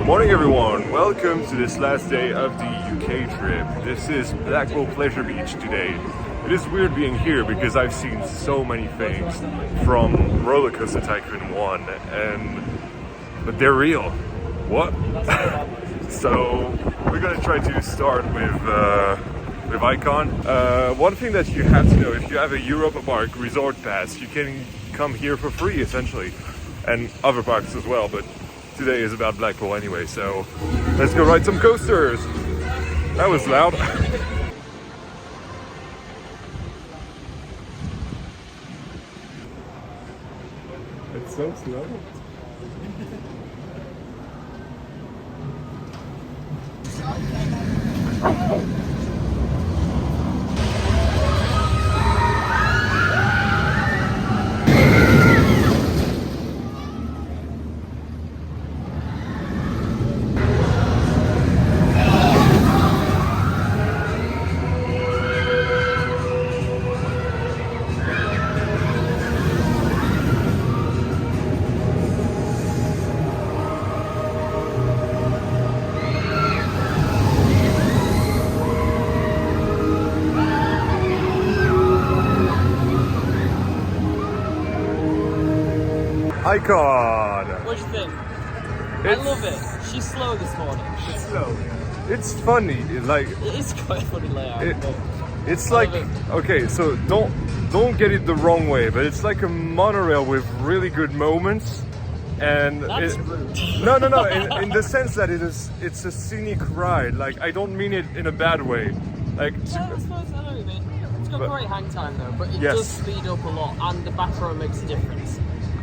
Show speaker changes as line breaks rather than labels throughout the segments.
Good morning everyone, welcome to this last day of the UK trip. This is Blackpool Pleasure Beach today. It is weird being here because I've seen so many things from Roller Coaster Tycoon 1, but they're real. What? So we're gonna try to start with Icon. One thing that you have to know, if you have a Europa Park Resort Pass, you can come here for free essentially, and other parks as well, but today is about Blackpool anyway, so let's go ride some coasters. That was loud. It's so slow. Icon!
What do you think? I love it. She's slow this morning.
It's slow. It's funny, like...
It is quite a funny layout.
It's like... Okay, so don't get it the wrong way, but it's like a monorail with really good moments. And
That's rude.
No, in the sense that it's a scenic ride. Like, I don't mean it in a bad way. Like...
I suppose I know what you mean. It's got great hang time though, but it
Yes.
does speed up a lot, and the back row makes a difference.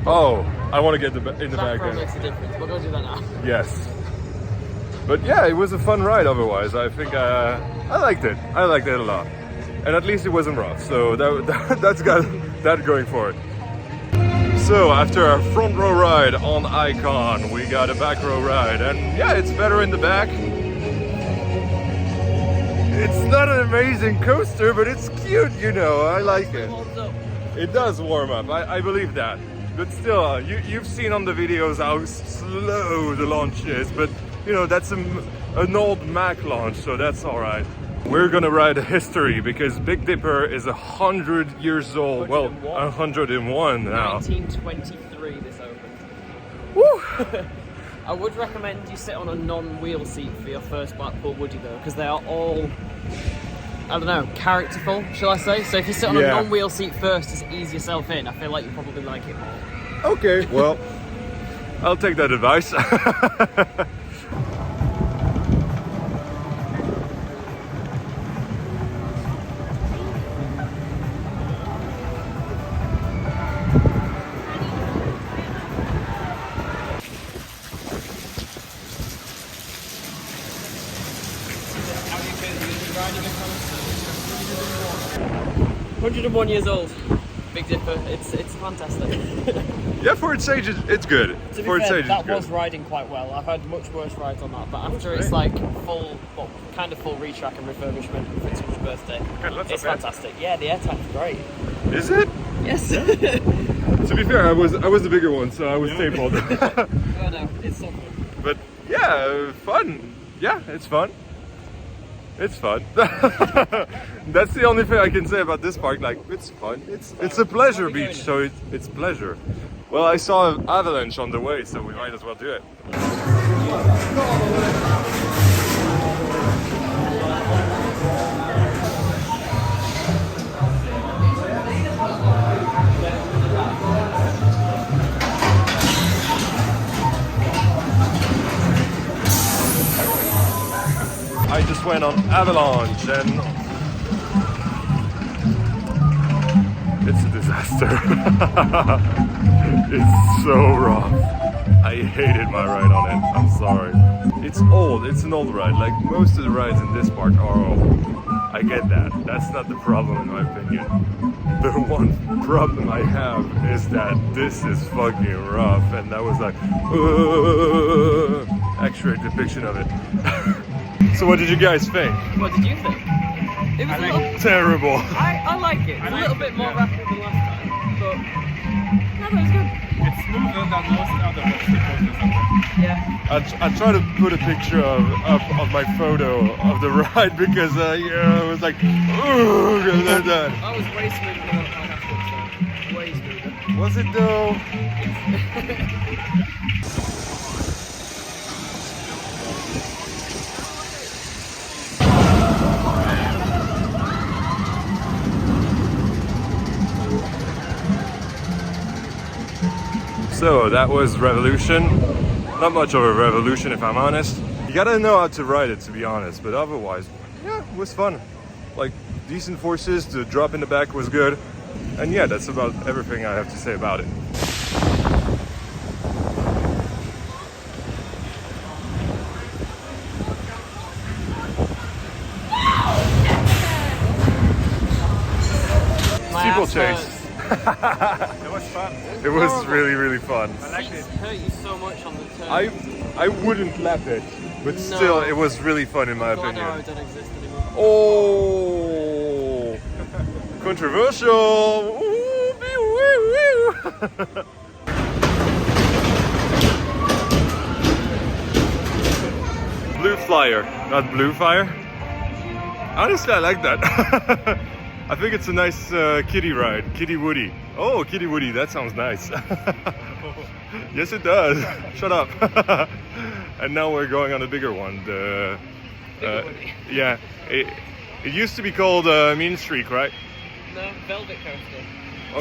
Oh, I want to get in the
Back
back
row
end.
makes a difference. We'll go do that now.
Yes. But yeah, it was a fun ride otherwise. I think I liked it. I liked it a lot. And at least it wasn't rough, so that's got that going for it. So after our front row ride on Icon, we got a back row ride. And yeah, it's better in the back. It's not an amazing coaster, but it's cute, you know. I like it. It does warm up, I believe that. But still, you've seen on the videos how slow the launch is, but you know, that's an old Mac launch, so that's all right. We're gonna ride a history because Big Dipper is 100 years old. 101. Well, 101 now.
1923 this opened.
Woo!
I would recommend you sit on a non-wheel seat for your first Blackpool Woody though, because they are all, I don't know, characterful, shall I say? So if you sit on a non-wheel seat first to ease yourself in, I feel like you probably like it more.
Okay, well, I'll take that advice.
How do you feel riding a coaster? 101 years old. Big Dipper, it's fantastic.
Yeah, for its age, it's good.
To be
For its
fair,
age,
that
it's good.
was riding quite well. I've had much worse rides on that, but after it's like full retrack and refurbishment for its birthday, it's fantastic. Yeah, the air time's great.
Is it?
Yes.
To be fair, I was the bigger one, so I was stapled.
Oh no, it's so good.
But yeah, fun. Yeah, it's fun. It's fun. That's the only thing I can say about this park. Like, it's fun. It's a pleasure beach, so it's pleasure. Well, I saw an Avalanche on the way, so we might as well do it. I just went on Avalanche and it's a disaster. It's so rough. I hated my ride on it. I'm sorry. It's old. It's an old ride. Like most of the rides in this park are old. I get that. That's not the problem in my opinion. The one problem I have is that this is fucking rough, and that was like X-ray depiction of it. So what did you guys think?
What did you think? It was
terrible.
I like it. It's a little bit more rapid than last time, but no, it was good.
It's smoother than most other roller coasters out there.
Yeah.
I try to put a picture of my photo of the ride because yeah, it was like, ooh,
That was way smoother than what I thought, so way smoother.
Was it though? So that was Revolution. Not much of a revolution if I'm honest. You gotta know how to ride it to be honest, but otherwise, yeah, it was fun. Like decent forces, the drop in the back was good. And yeah, that's about everything I have to say about it. Steeple Chase.
It was fun.
It was really, really fun.
I liked it.
Hurt you so much on the turn.
I wouldn't lap it, but still, it was really fun in my
Glad
opinion.
arrow don't exist anymore.
Oh, controversial. Ooh, woo, woo. Blue Flyer, not Blue Fire. Honestly, I like that. I think it's a nice kiddie ride, Kiddie Woody. Oh, Kiddie Woody, that sounds nice. Yes, it does. Shut up. And now we're going on a bigger one. The yeah, it used to be called Mean Streak, right?
No, Velvet Coaster.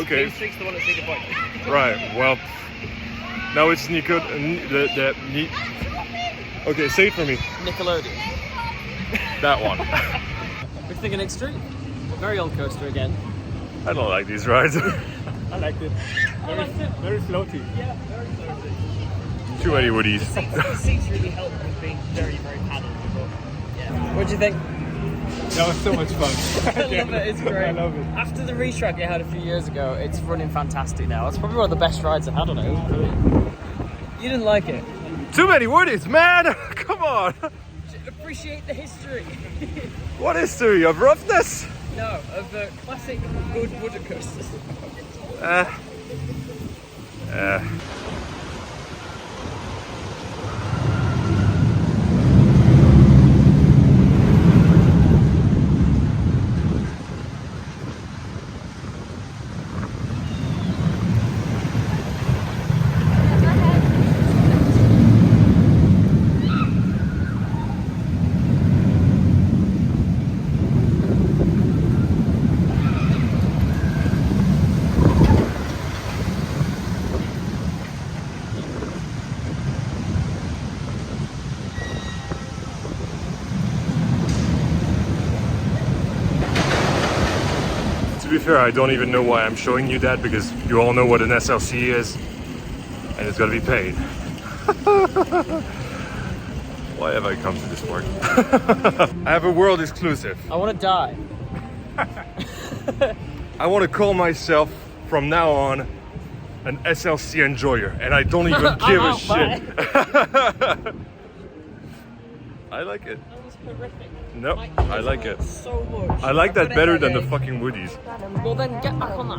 Okay.
Mean Streak's the one at Cedar Point.
Right. Well, now it's Okay, say it for me.
Nickelodeon.
That one.
We're thinking Extreme. Very old coaster again.
I don't like these rides.
I liked it. Very floaty.
Yeah, very floaty.
Too many woodies.
The seats really help with being very, very padded. Yeah. What do you think?
That was so much fun.
I love it, it's great.
I love it.
After the retrack it had a few years ago, it's running fantastic now. It's probably one of the best rides I've had on it. It was brilliant. You didn't like it?
Too many woodies, man! Come on!
Appreciate the history.
What history of roughness?
No, of the classic good wooden coasters.
To be fair, I don't even know why I'm showing you that because you all know what an SLC is and it's gotta be paid. Why have I come to this park? I have a world exclusive.
I want to die.
I want to call myself from now on an SLC enjoyer and I don't even give a shit. I like it.
That was horrific.
Nope, I like it.
So much.
I like that better than the fucking woodies.
Well then get back on that.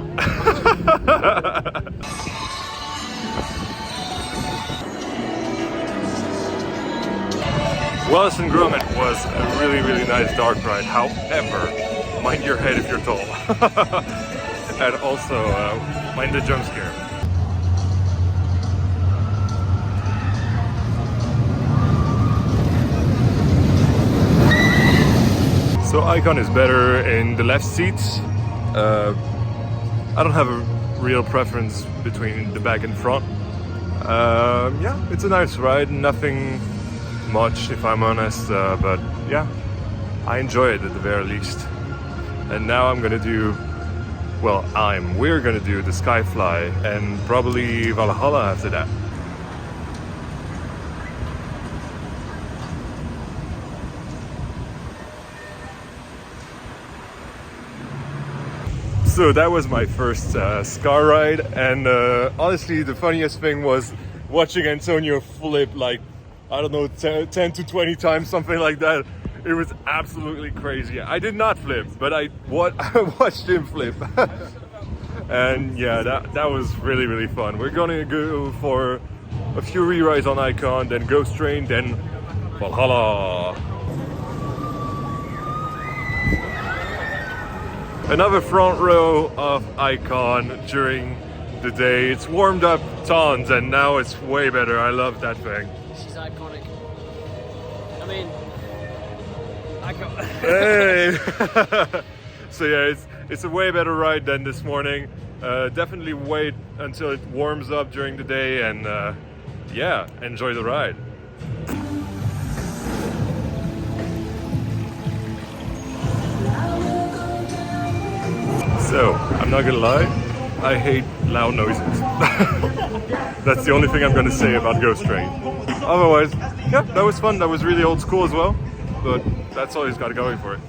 Wallace Gromit was a really, really nice dark ride. However, mind your head if you're tall. And also, mind the jump scare. So Icon is better in the left seats. I don't have a real preference between the back and front. Yeah, it's a nice ride. Nothing much, if I'm honest, but yeah, I enjoy it at the very least. And now I'm gonna do, well, we're gonna do the Sky Fly and probably Valhalla after that. So that was my first Scar ride, and honestly the funniest thing was watching Antonio flip like, I don't know, 10 to 20 times, something like that. It was absolutely crazy. I did not flip, but I watched him flip. And yeah, that was really fun. We're gonna go for a few re-rides on Icon, then Ghost Train, then Valhalla. Another front row of Icon during the day. It's warmed up tons and now it's way better. I love that thing.
She's iconic. I mean, icon.
Hey! So yeah, it's a way better ride than this morning. Definitely wait until it warms up during the day and yeah, enjoy the ride. So, I'm not gonna lie, I hate loud noises. That's the only thing I'm gonna say about Ghost Train. Otherwise, yeah, that was fun. That was really old school as well, but that's all he's got going for it.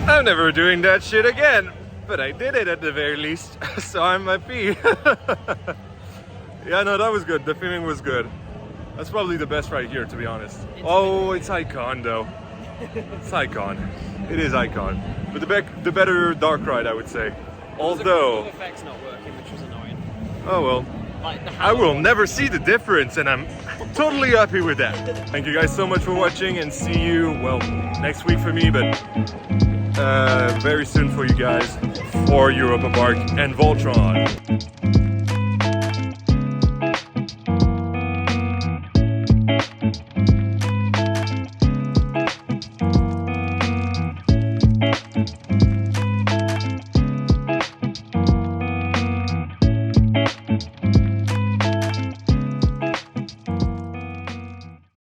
I'm never doing that shit again, but I did it at the very least, so I'm happy. Yeah, no, that was good. The feeling was good. That's probably the best right here, to be honest. Oh, it's Icon though. It's Icon. It is Icon. But the better dark ride, I would say. Although
the effects not working, which was annoying.
Oh well.
Like
I will never see the difference, and I'm totally happy with that. Thank you guys so much for watching, and see you, well, next week for me, but very soon for you guys for Europa Park and Voltron.